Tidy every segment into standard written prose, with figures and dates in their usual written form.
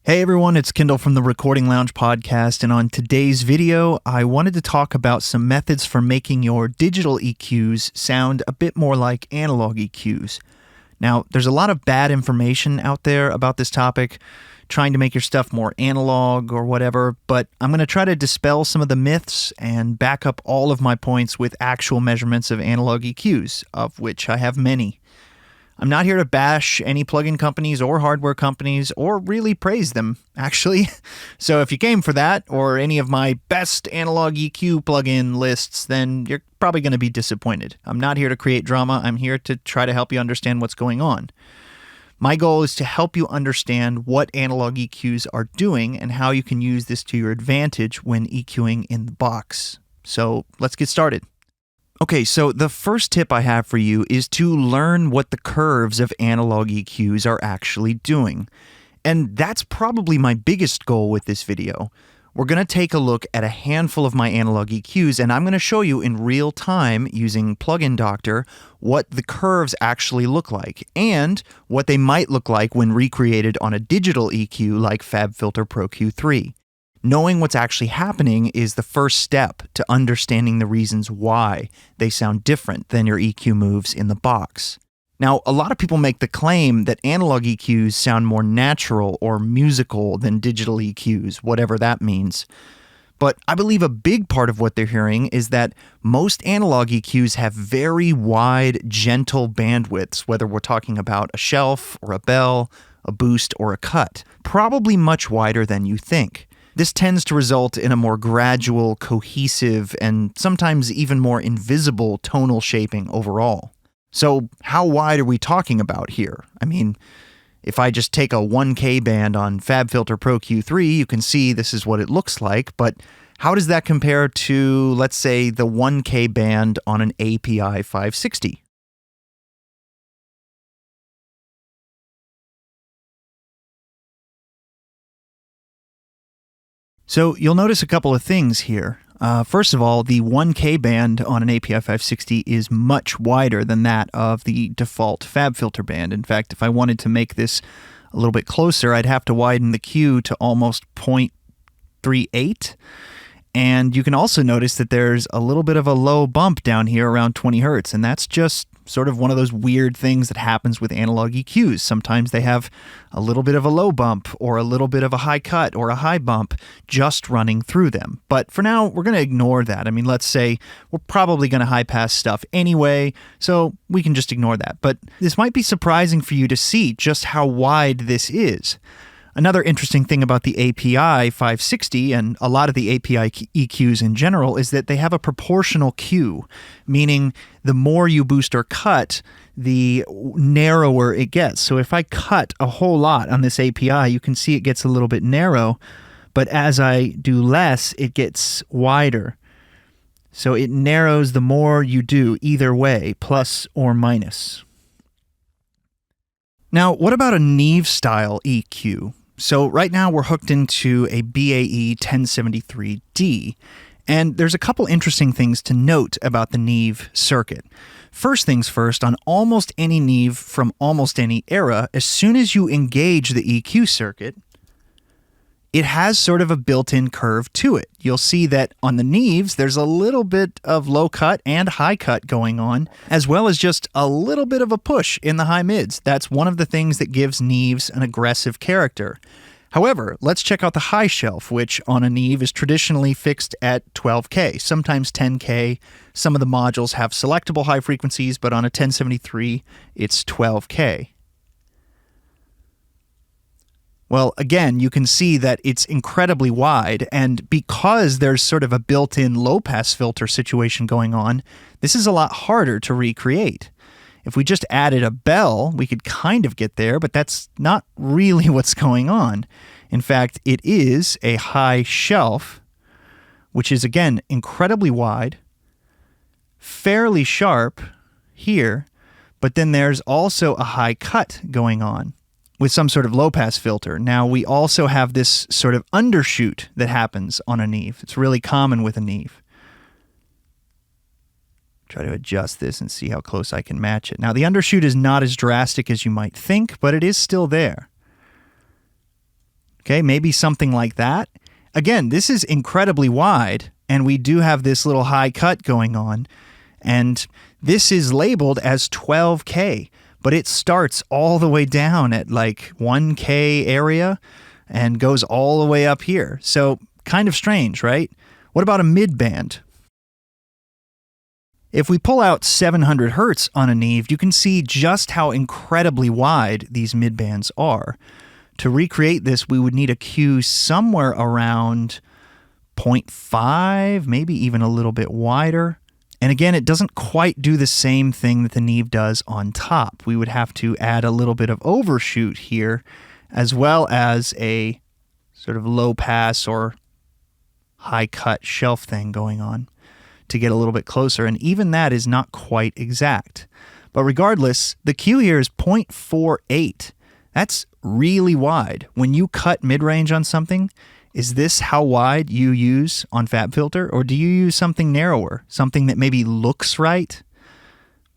Hey everyone, it's Kendall from the Recording Lounge podcast, and on today's video, I wanted to talk about some methods for making your digital EQs sound a bit more like analog EQs. Now, there's a lot of bad information out there about this topic, trying to make your stuff more analog or whatever, but I'm going to try to dispel some of the myths and back up all of my points with actual measurements of analog EQs, of which I have many. I'm not here to bash any plugin companies or hardware companies or really praise them, actually. So if you came for that or any of my best analog EQ plugin lists, then you're probably going to be disappointed. I'm not here to create drama. I'm here to try to help you understand what's going on. My goal is to help you understand what analog EQs are doing and how you can use this to your advantage when EQing in the box. So let's get started. Okay, so the first tip I have for you is to learn what the curves of analog EQs are actually doing. And that's probably my biggest goal with this video. We're going to take a look at a handful of my analog EQs, and I'm going to show you in real time using Plugin Doctor what the curves actually look like, and what they might look like when recreated on a digital EQ like FabFilter Pro Q3. Knowing what's actually happening is the first step to understanding the reasons why they sound different than your EQ moves in the box. Now, a lot of people make the claim that analog EQs sound more natural or musical than digital EQs, whatever that means. But I believe a big part of what they're hearing is that most analog EQs have very wide, gentle bandwidths, whether we're talking about a shelf or a bell, a boost or a cut, probably much wider than you think. This tends to result in a more gradual, cohesive, and sometimes even more invisible tonal shaping overall. So how wide are we talking about here? I mean, if I just take a 1K band on FabFilter Pro Q3, you can see this is what it looks like, but how does that compare to, let's say, the 1K band on an API 560? So you'll notice a couple of things here. First of all, the 1K band on an API 560 is much wider than that of the default FabFilter band. In fact, if I wanted to make this a little bit closer, I'd have to widen the Q to almost 0.38. And you can also notice that there's a little bit of a low bump down here around 20 hertz, and that's just sort of one of those weird things that happens with analog EQs. Sometimes they have a little bit of a low bump or a little bit of a high cut or a high bump just running through them. But for now, we're going to ignore that. I mean, let's say we're probably going to high pass stuff anyway, so we can just ignore that. But this might be surprising for you to see just how wide this is. Another interesting thing about the API 560 and a lot of the API EQs in general is that they have a proportional Q, meaning the more you boost or cut, the narrower it gets. So if I cut a whole lot on this API, you can see it gets a little bit narrow, but as I do less, it gets wider. So it narrows the more you do either way, plus or minus. Now, what about a Neve style EQ? So right now we're hooked into a BAE 1073D, and there's a couple interesting things to note about the Neve circuit. First things first, on almost any Neve from almost any era, as soon as you engage the EQ circuit, it has sort of a built-in curve to it. You'll see that on the Neves, there's a little bit of low cut and high cut going on, as well as just a little bit of a push in the high mids. That's one of the things that gives Neves an aggressive character. However, let's check out the high shelf, which on a Neve is traditionally fixed at 12K, sometimes 10K. Some of the modules have selectable high frequencies, but on a 1073, it's 12K. Well, again, you can see that it's incredibly wide, and because there's sort of a built-in low-pass filter situation going on, this is a lot harder to recreate. If we just added a bell, we could kind of get there, but that's not really what's going on. In fact, it is a high shelf, which is, again, incredibly wide, fairly sharp here, but then there's also a high cut going on with some sort of low-pass filter. Now, we also have this sort of undershoot that happens on a Neve. It's really common with a Neve. Try to adjust this and see how close I can match it. Now, the undershoot is not as drastic as you might think, but it is still there. Okay, maybe something like that. Again, this is incredibly wide, and we do have this little high cut going on. And this is labeled as 12K, but it starts all the way down at like 1K area and goes all the way up here. So kind of strange, right? What about a mid-band? If we pull out 700 hertz on a Neve, you can see just how incredibly wide these mid-bands are. To recreate this, we would need a Q somewhere around 0.5, maybe even a little bit wider. And again, it doesn't quite do the same thing that the Neve does on top. We would have to add a little bit of overshoot here, as well as a sort of low pass or high cut shelf thing going on to get a little bit closer. And even that is not quite exact. But regardless, the Q here is 0.48. That's really wide. When you cut mid-range on something, is this how wide you use on FabFilter? Or do you use something narrower? Something that maybe looks right?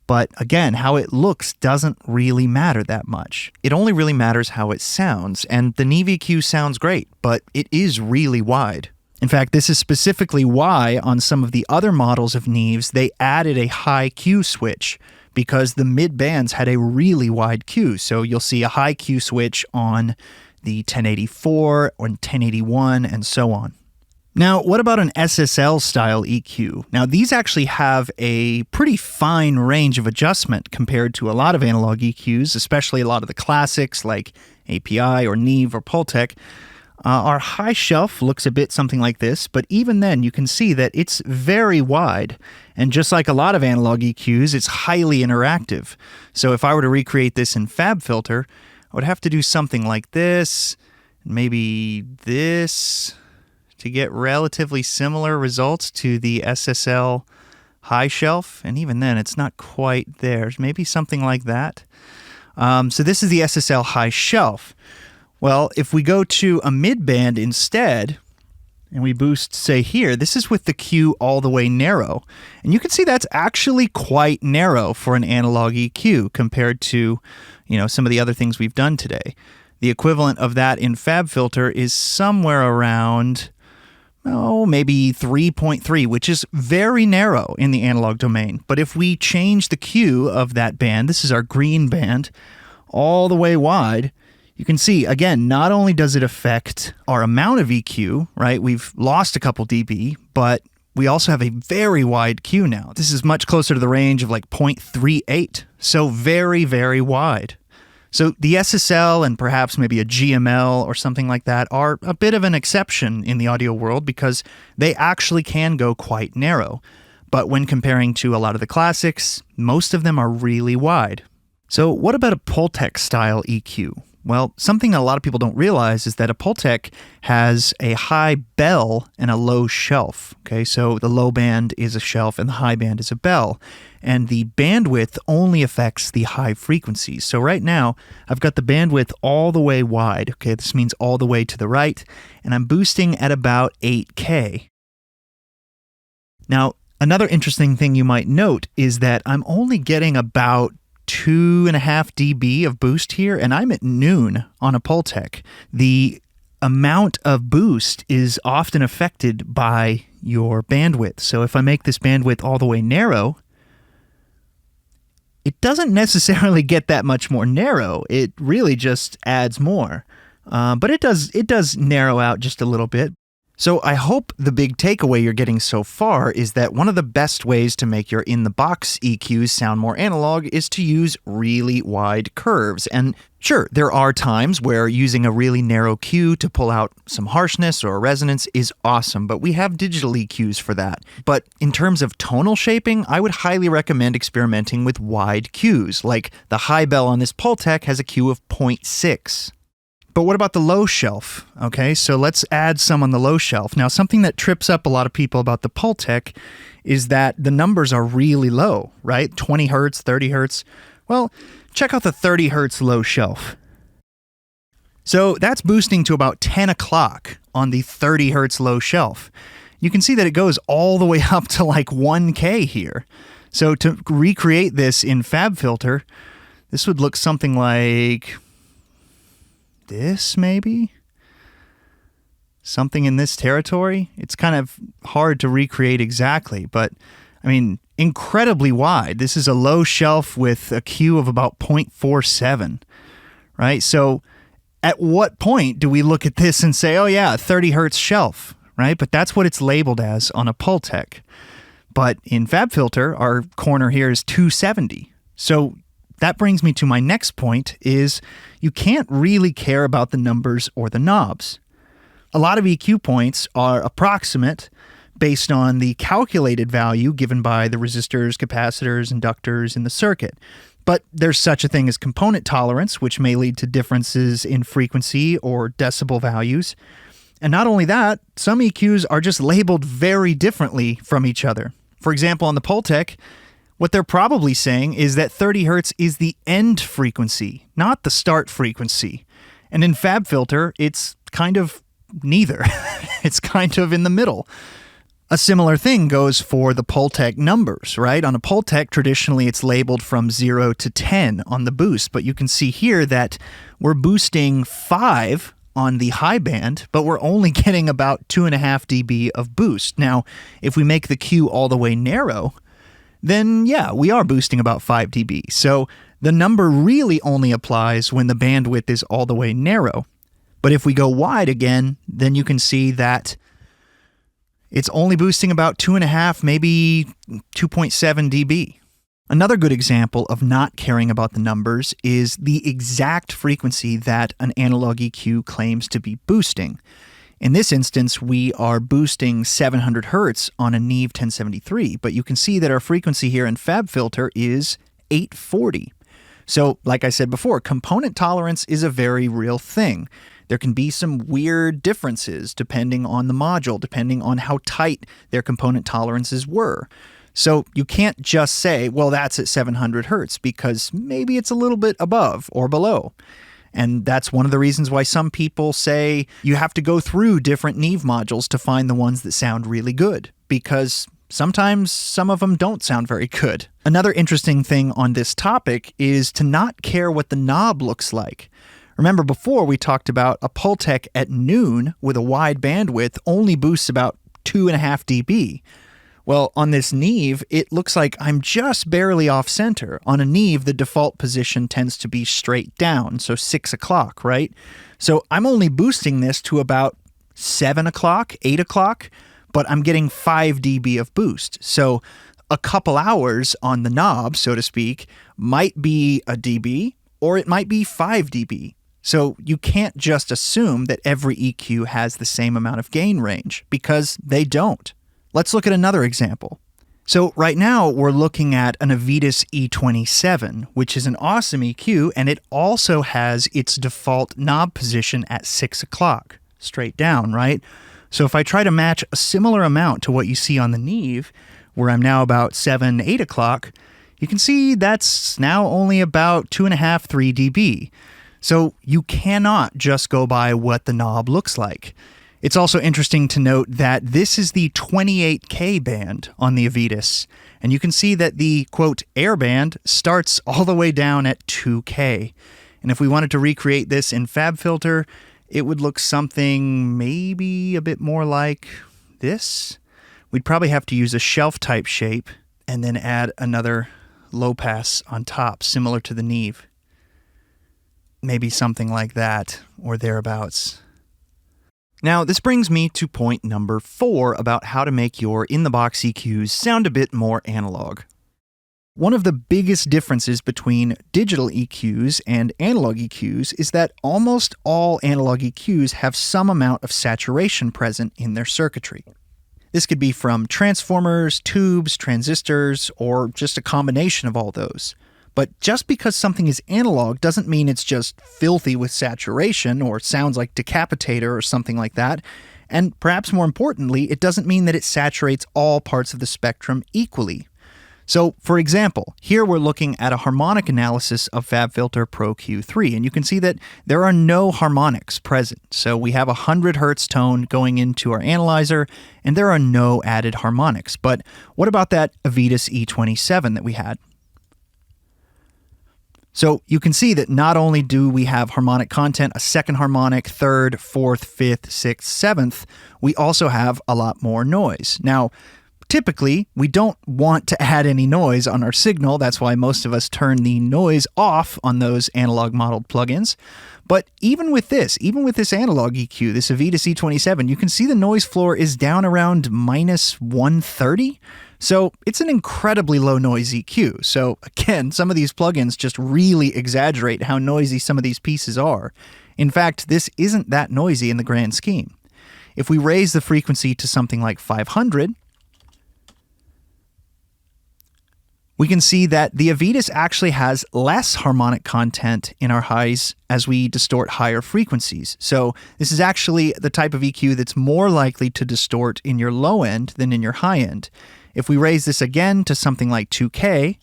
But again, how it looks doesn't really matter that much. It only really matters how it sounds. And the Neve EQ sounds great, but it is really wide. In fact, this is specifically why on some of the other models of Neves, they added a high Q switch, because the mid bands had a really wide Q. So you'll see a high Q switch on the 1084 or 1081 and so on. Now, what about an SSL style EQ? Now, these actually have a pretty fine range of adjustment compared to a lot of analog EQs, especially a lot of the classics like API or Neve or Pultec. Our high shelf looks a bit something like this, but even then you can see that it's very wide. And just like a lot of analog EQs, it's highly interactive. So if I were to recreate this in FabFilter, I would have to do something like this, maybe this, to get relatively similar results to the SSL high shelf. And even then, it's not quite there. Maybe something like that. So this is the SSL high shelf. Well, if we go to a mid-band instead, and we boost, say here, this is with the Q all the way narrow. And you can see that's actually quite narrow for an analog EQ compared to, some of the other things we've done today. The equivalent of that in FabFilter is somewhere around, maybe 3.3, which is very narrow in the analog domain. But if we change the Q of that band, this is our green band, all the way wide, you can see, again, not only does it affect our amount of EQ, right? We've lost a couple dB, but we also have a very wide Q now. This is much closer to the range of like 0.38, so very, very wide. So the SSL and perhaps maybe a GML or something like that are a bit of an exception in the audio world because they actually can go quite narrow. But when comparing to a lot of the classics, most of them are really wide. So what about a Pultec style EQ? Well, something that a lot of people don't realize is that a Pultec has a high bell and a low shelf. Okay, so the low band is a shelf and the high band is a bell. And the bandwidth only affects the high frequencies. So right now, I've got the bandwidth all the way wide. Okay, this means all the way to the right. And I'm boosting at about 8K. Now, another interesting thing you might note is that I'm only getting about 2.5 dB of boost here, and I'm at noon on a Pultec. The amount of boost is often affected by your bandwidth. So if I make this bandwidth all the way narrow, it doesn't necessarily get that much more narrow. It really just adds more. But it does narrow out just a little bit. So I hope the big takeaway you're getting so far is that one of the best ways to make your in-the-box EQs sound more analog is to use really wide curves. And sure, there are times where using a really narrow Q to pull out some harshness or resonance is awesome, but we have digital EQs for that. But in terms of tonal shaping, I would highly recommend experimenting with wide Qs, like the high bell on this Pultec has a Q of 0.6. But what about the low shelf? Okay, so let's add some on the low shelf. Now, something that trips up a lot of people about the Pultec is that the numbers are really low, right? 20 hertz, 30 hertz. Well, check out the 30 hertz low shelf. So that's boosting to about 10 o'clock on the 30 hertz low shelf. You can see that it goes all the way up to like 1K here. So to recreate this in FabFilter, this would look something like this, maybe? something in this territory. It's kind of hard to recreate exactly, but I mean, incredibly wide. This is a low shelf with a Q of about 0.47, right? So at what point do we look at this and say, oh yeah, 30 hertz shelf, right? But that's what it's labeled as on a Pultec. But in FabFilter, our corner here is 270. So that brings me to my next point is you can't really care about the numbers or the knobs. A lot of EQ points are approximate based on the calculated value given by the resistors, capacitors, inductors in the circuit. But there's such a thing as component tolerance, which may lead to differences in frequency or decibel values. And not only that, some EQs are just labeled very differently from each other. For example, on the Pultec, what they're probably saying is that 30 hertz is the end frequency, not the start frequency. And in FabFilter, it's kind of neither. It's kind of in the middle. A similar thing goes for the Pultec numbers, right? On a Pultec, traditionally it's labeled from 0 to 10 on the boost, but you can see here that we're boosting 5 on the high band, but we're only getting about 2.5 dB of boost. Now, if we make the Q all the way narrow, then yeah, we are boosting about 5 dB. So the number really only applies when the bandwidth is all the way narrow. But if we go wide again, then you can see that it's only boosting about 2.5, maybe 2.7 dB. Another good example of not caring about the numbers is the exact frequency that an analog EQ claims to be boosting. In this instance, we are boosting 700 hertz on a Neve 1073, but you can see that our frequency here in FabFilter is 840. So, like I said before, component tolerance is a very real thing. There can be some weird differences depending on the module, depending on how tight their component tolerances were. So you can't just say, well, that's at 700 hertz, because maybe it's a little bit above or below. And that's one of the reasons why some people say you have to go through different Neve modules to find the ones that sound really good, because sometimes some of them don't sound very good. Another interesting thing on this topic is to not care what the knob looks like. Remember before we talked about a Pultec at noon with a wide bandwidth only boosts about 2.5 dB. Well, on this Neve, it looks like I'm just barely off center. On a Neve, the default position tends to be straight down, so 6 o'clock, right? So I'm only boosting this to about 7 o'clock, 8 o'clock, but I'm getting 5 dB of boost. So a couple hours on the knob, so to speak, might be a dB, or it might be 5 dB. So you can't just assume that every EQ has the same amount of gain range, because they don't. Let's look at another example. So right now we're looking at an Avitus E27, which is an awesome EQ, and it also has its default knob position at 6 o'clock, straight down, right? So if I try to match a similar amount to what you see on the Neve, where I'm now about 7, 8 o'clock, you can see that's now only about 2.5, 3 dB. So you cannot just go by what the knob looks like. It's also interesting to note that this is the 28K band on the Avitus, and you can see that the, quote, air band starts all the way down at 2K. And if we wanted to recreate this in FabFilter, it would look something maybe a bit more like this. We'd probably have to use a shelf-type shape and then add another low pass on top, similar to the Neve. Maybe something like that, or thereabouts. Now, this brings me to point number 4 about how to make your in-the-box EQs sound a bit more analog. One of the biggest differences between digital EQs and analog EQs is that almost all analog EQs have some amount of saturation present in their circuitry. This could be from transformers, tubes, transistors, or just a combination of all those. But just because something is analog doesn't mean it's just filthy with saturation or sounds like Decapitator or something like that. And perhaps more importantly, it doesn't mean that it saturates all parts of the spectrum equally. So, for example, here we're looking at a harmonic analysis of FabFilter Pro Q3, and you can see that there are no harmonics present. So we have a 100 Hz tone going into our analyzer, and there are no added harmonics. But what about that Avitus E27 that we had? So you can see that not only do we have harmonic content, a second harmonic, third, fourth, fifth, sixth, seventh, we also have a lot more noise. Now, typically, we don't want to add any noise on our signal. That's why most of us turn the noise off on those analog modeled plugins. But even with this analog EQ, this Avita C27, you can see the noise floor is down around minus 130. So it's an incredibly low noise EQ. So again, some of these plugins just really exaggerate how noisy some of these pieces are. In fact, this isn't that noisy in the grand scheme. If we raise the frequency to something like 500, we can see that the Avitas actually has less harmonic content in our highs as we distort higher frequencies. So this is actually the type of EQ that's more likely to distort in your low end than in your high end. If we raise this again to something like 2K,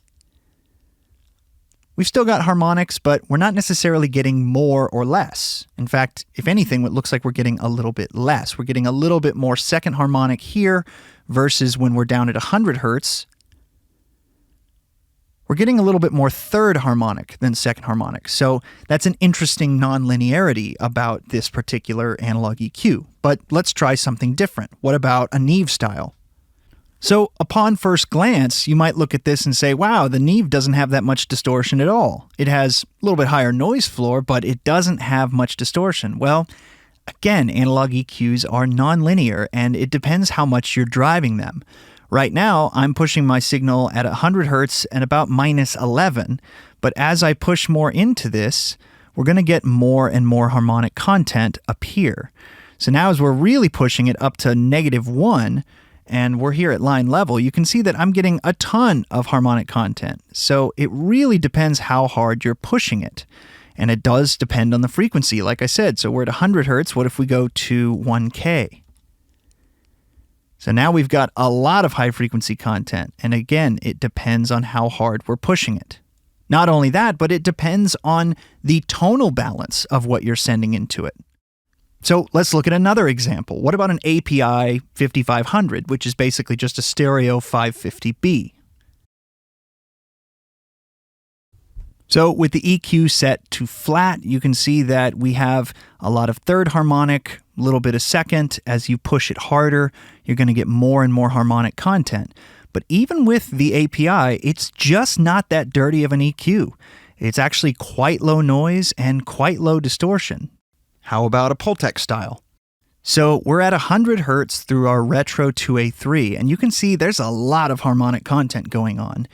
we've still got harmonics, but we're not necessarily getting more or less. In fact, if anything, it looks like we're getting a little bit less. We're getting a little bit more second harmonic here versus when we're down at 100 hertz. We're getting a little bit more third harmonic than second harmonic. So that's an interesting nonlinearity about this particular analog EQ. But let's try something different. What about a Neve style? So upon first glance, you might look at this and say, wow, the Neve doesn't have that much distortion at all. It has a little bit higher noise floor, but it doesn't have much distortion. Well, again, analog EQs are nonlinear, and it depends how much you're driving them. Right now, I'm pushing my signal at 100 hertz and about minus 11, but as I push more into this, we're going to get more and more harmonic content up here. So now as we're really pushing it up to -1, and we're here at line level, you can see that I'm getting a ton of harmonic content. So it really depends how hard you're pushing it. And it does depend on the frequency, like I said. So we're at 100 hertz. What if we go to 1K? So now we've got a lot of high frequency content. And again, it depends on how hard we're pushing it. Not only that, but it depends on the tonal balance of what you're sending into it. So let's look at another example. What about an API 5500, which is basically just a stereo 550B? So with the EQ set to flat, you can see that we have a lot of third harmonic, a little bit of second. As you push it harder, you're going to get more and more harmonic content. But even with the API, it's just not that dirty of an EQ. It's actually quite low noise and quite low distortion. How about a Pultec style? So we're at 100 hertz through our Retro 2A3, and you can see there's a lot of harmonic content going on.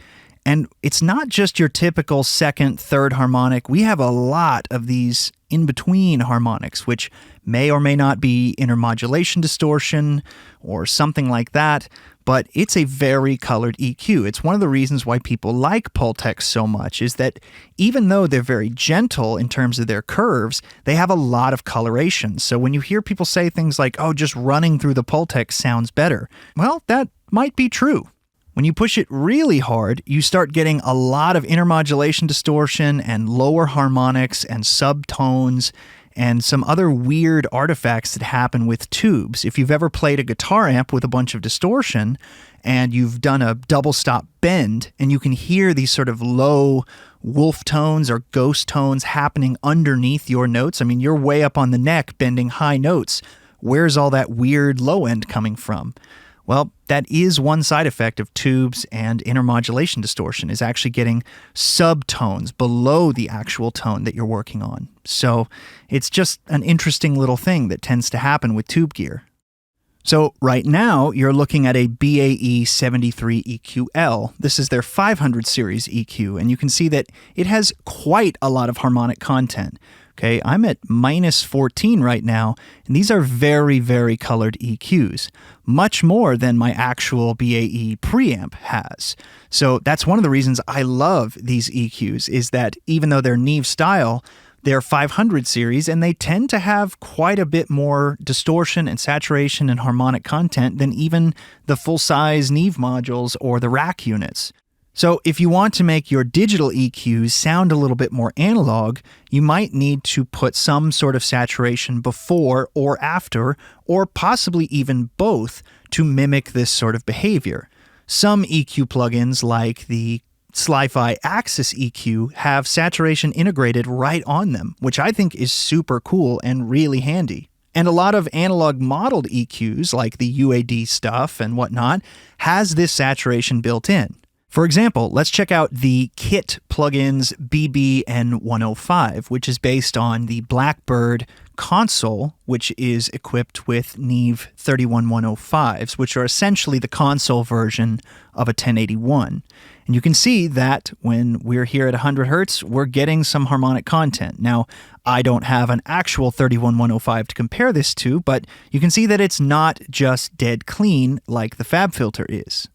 And it's not just your typical second, third harmonic. We have a lot of these in-between harmonics, which may or may not be intermodulation distortion or something like that, but it's a very colored EQ. It's one of the reasons why people like Pultec so much, is that even though they're very gentle in terms of their curves, they have a lot of coloration. So when you hear people say things like, oh, just running through the Pultec sounds better, well, that might be true. When you push it really hard, you start getting a lot of intermodulation distortion and lower harmonics and subtones and some other weird artifacts that happen with tubes. If you've ever played a guitar amp with a bunch of distortion and you've done a double stop bend and you can hear these sort of low wolf tones or ghost tones happening underneath your notes. I mean, you're way up on the neck bending high notes. Where's all that weird low end coming from? Well, that is one side effect of tubes and intermodulation distortion, is actually getting subtones below the actual tone that you're working on. So it's just an interesting little thing that tends to happen with tube gear. So right now, you're looking at a BAE 73 EQL. This is their 500 series EQ, and you can see that it has quite a lot of harmonic content. Okay, I'm at -14 right now, and these are very, very colored EQs, much more than my actual BAE preamp has. So that's one of the reasons I love these EQs, is that even though they're Neve style, they're 500 series, and they tend to have quite a bit more distortion and saturation and harmonic content than even the full-size Neve modules or the rack units. So if you want to make your digital EQs sound a little bit more analog, you might need to put some sort of saturation before or after, or possibly even both, to mimic this sort of behavior. Some EQ plugins, like the Sli-Fi Axis EQ have saturation integrated right on them, which I think is super cool and really handy. And a lot of analog modeled EQs, like the UAD stuff and whatnot, has this saturation built in. For example, let's check out the Kit plugins BBN105, which is based on the Blackbird console, which is equipped with Neve 31105s, which are essentially the console version of a 1081. And you can see that when we're here at 100 Hertz, we're getting some harmonic content. Now, I don't have an actual 31105 to compare this to, but you can see that it's not just dead clean like the FabFilter is.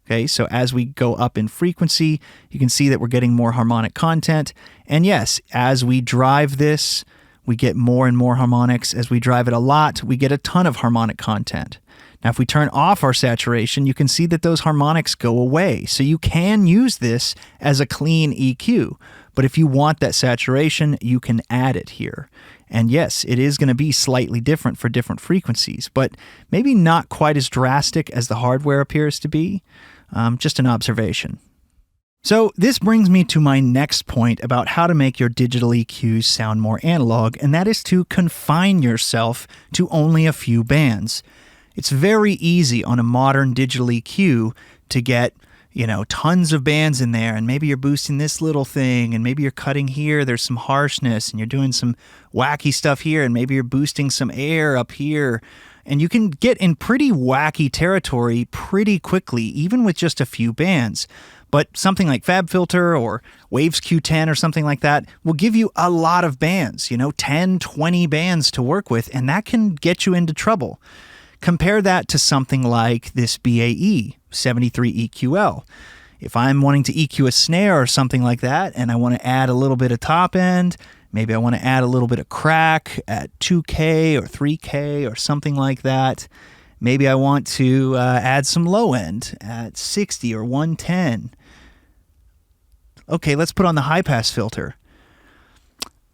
Okay, so as we go up in frequency, you can see that we're getting more harmonic content. And yes, as we drive this, we get more and more harmonics. As we drive it a lot, we get a ton of harmonic content. Now, if we turn off our saturation, you can see that those harmonics go away. So you can use this as a clean EQ. But if you want that saturation, you can add it here. And yes, it is going to be slightly different for different frequencies, but maybe not quite as drastic as the hardware appears to be. Just an observation. So this brings me to my next point about how to make your digital EQs sound more analog, and that is to confine yourself to only a few bands. It's very easy on a modern digital EQ to get, tons of bands in there, and maybe you're boosting this little thing, and maybe you're cutting here, there's some harshness, and you're doing some wacky stuff here, and maybe you're boosting some air up here. And you can get in pretty wacky territory pretty quickly, even with just a few bands. But something like FabFilter or Waves Q10 or something like that will give you a lot of bands, 10, 20 bands to work with, and that can get you into trouble. Compare that to something like this BAE 73 EQL. If I'm wanting to EQ a snare or something like that, and I want to add a little bit of top end, maybe I want to add a little bit of crack at 2K or 3K or something like that. Maybe I want to add some low end at 60 or 110. Okay, let's put on the high pass filter.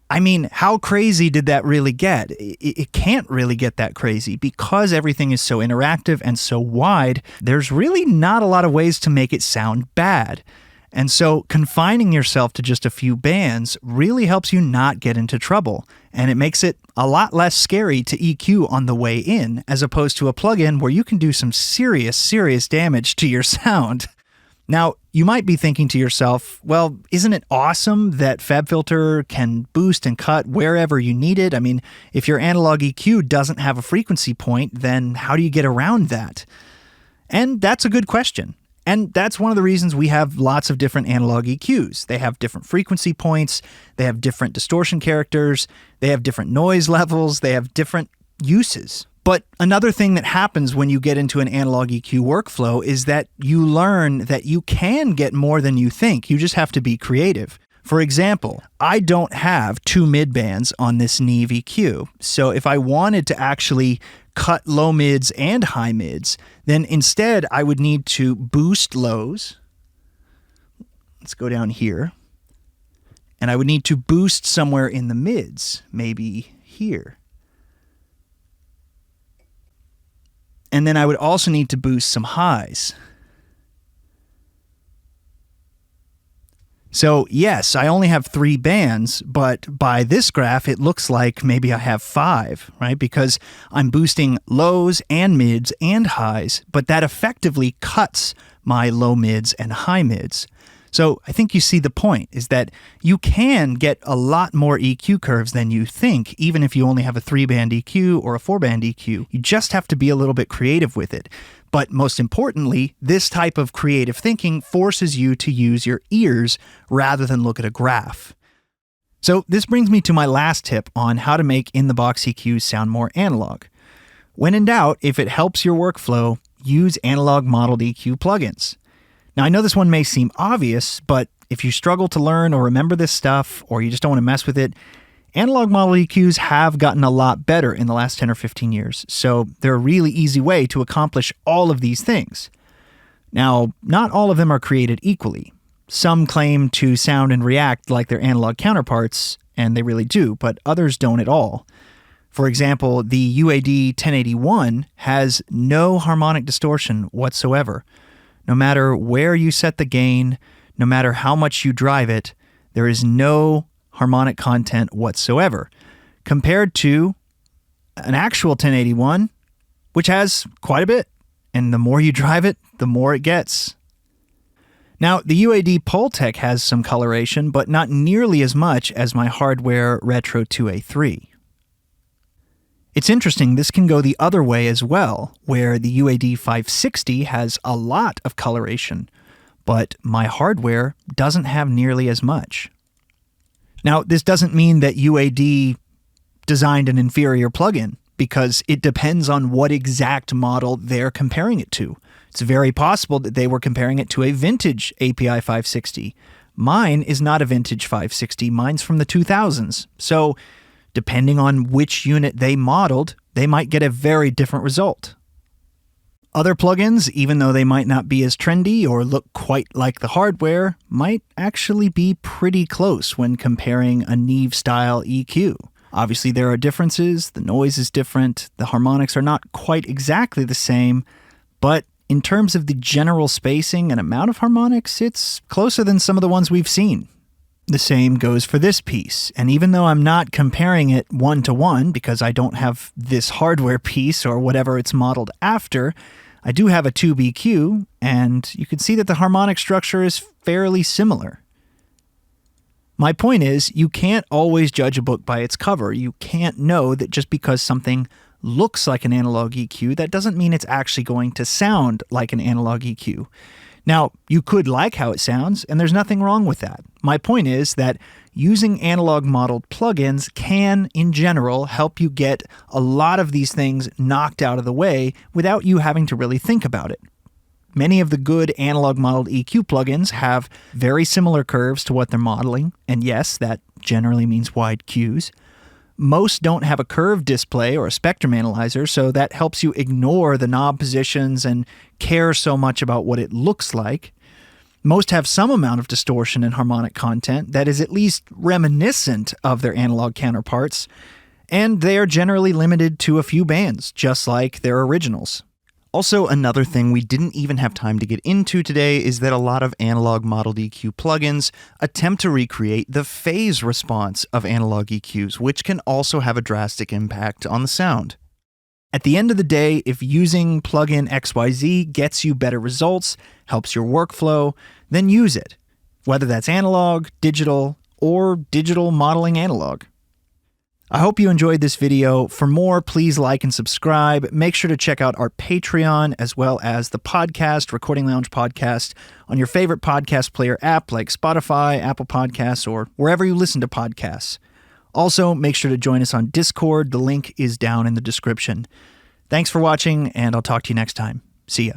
I mean, how crazy did that really get? It can't really get that crazy because everything is so interactive and so wide. There's really not a lot of ways to make it sound bad. And so confining yourself to just a few bands really helps you not get into trouble. And it makes it a lot less scary to EQ on the way in, as opposed to a plugin where you can do some serious damage to your sound. Now, you might be thinking to yourself, well, isn't it awesome that FabFilter can boost and cut wherever you need it? I mean, if your analog EQ doesn't have a frequency point, then how do you get around that? And that's a good question. And that's one of the reasons we have lots of different analog EQs. They have different frequency points, they have different distortion characters, they have different noise levels, they have different uses. But another thing that happens when you get into an analog EQ workflow is that you learn that you can get more than you think. You just have to be creative. For example, I don't have two mid-bands on this Neve EQ. So if I wanted to actually cut low mids and high mids, then instead I would need to boost lows. Let's go down here. And I would need to boost somewhere in the mids, maybe here. And then I would also need to boost some highs. So yes, I only have 3 bands, but by this graph, it looks like maybe I have 5, right? Because I'm boosting lows and mids and highs, but that effectively cuts my low mids and high mids. So I think you see the point, is that you can get a lot more EQ curves than you think, even if you only have a 3-band EQ or a 4-band EQ. You just have to be a little bit creative with it. But most importantly, this type of creative thinking forces you to use your ears rather than look at a graph. So this brings me to my last tip on how to make in-the-box EQs sound more analog. When in doubt, if it helps your workflow, use analog modeled EQ plugins. Now, I know this one may seem obvious, but if you struggle to learn or remember this stuff, or you just don't want to mess with it, analog model EQs have gotten a lot better in the last 10 or 15 years, so they're a really easy way to accomplish all of these things. Now, not all of them are created equally. Some claim to sound and react like their analog counterparts, and they really do, but others don't at all. For example, the UAD 1081 has no harmonic distortion whatsoever. No matter where you set the gain, no matter how much you drive it, there is no harmonic content whatsoever, compared to an actual 1081, which has quite a bit, and the more you drive it, the more it gets. Now, the UAD Pultec has some coloration, but not nearly as much as my hardware Retro 2A3. It's interesting, this can go the other way as well, where the UAD 560 has a lot of coloration, but my hardware doesn't have nearly as much. Now, this doesn't mean that UAD designed an inferior plugin, because it depends on what exact model they're comparing it to. It's very possible that they were comparing it to a vintage API 560. Mine is not a vintage 560, mine's from the 2000s. So, depending on which unit they modeled, they might get a very different result. Other plugins, even though they might not be as trendy or look quite like the hardware, might actually be pretty close when comparing a Neve-style EQ. Obviously, there are differences, the noise is different, the harmonics are not quite exactly the same, but in terms of the general spacing and amount of harmonics, it's closer than some of the ones we've seen. The same goes for this piece, and even though I'm not comparing it one-to-one because I don't have this hardware piece or whatever it's modeled after, I do have a tube EQ, and you can see that the harmonic structure is fairly similar. My point is, you can't always judge a book by its cover. You can't know that just because something looks like an analog EQ, that doesn't mean it's actually going to sound like an analog EQ. Now, you could like how it sounds, and there's nothing wrong with that. My point is that using analog modeled plugins can, in general, help you get a lot of these things knocked out of the way without you having to really think about it. Many of the good analog modeled EQ plugins have very similar curves to what they're modeling, and yes, that generally means wide Qs. Most don't have a curved display or a spectrum analyzer, so that helps you ignore the knob positions and care so much about what it looks like. Most have some amount of distortion and harmonic content that is at least reminiscent of their analog counterparts, and they are generally limited to a few bands, just like their originals. Also, another thing we didn't even have time to get into today is that a lot of analog modeled EQ plugins attempt to recreate the phase response of analog EQs, which can also have a drastic impact on the sound. At the end of the day, if using plugin XYZ gets you better results, helps your workflow, then use it, whether that's analog, digital, or digital modeling analog. I hope you enjoyed this video. For more, please like and subscribe. Make sure to check out our Patreon as well as the podcast, Recording Lounge Podcast, on your favorite podcast player app like Spotify, Apple Podcasts, or wherever you listen to podcasts. Also, make sure to join us on Discord. The link is down in the description. Thanks for watching, and I'll talk to you next time. See ya.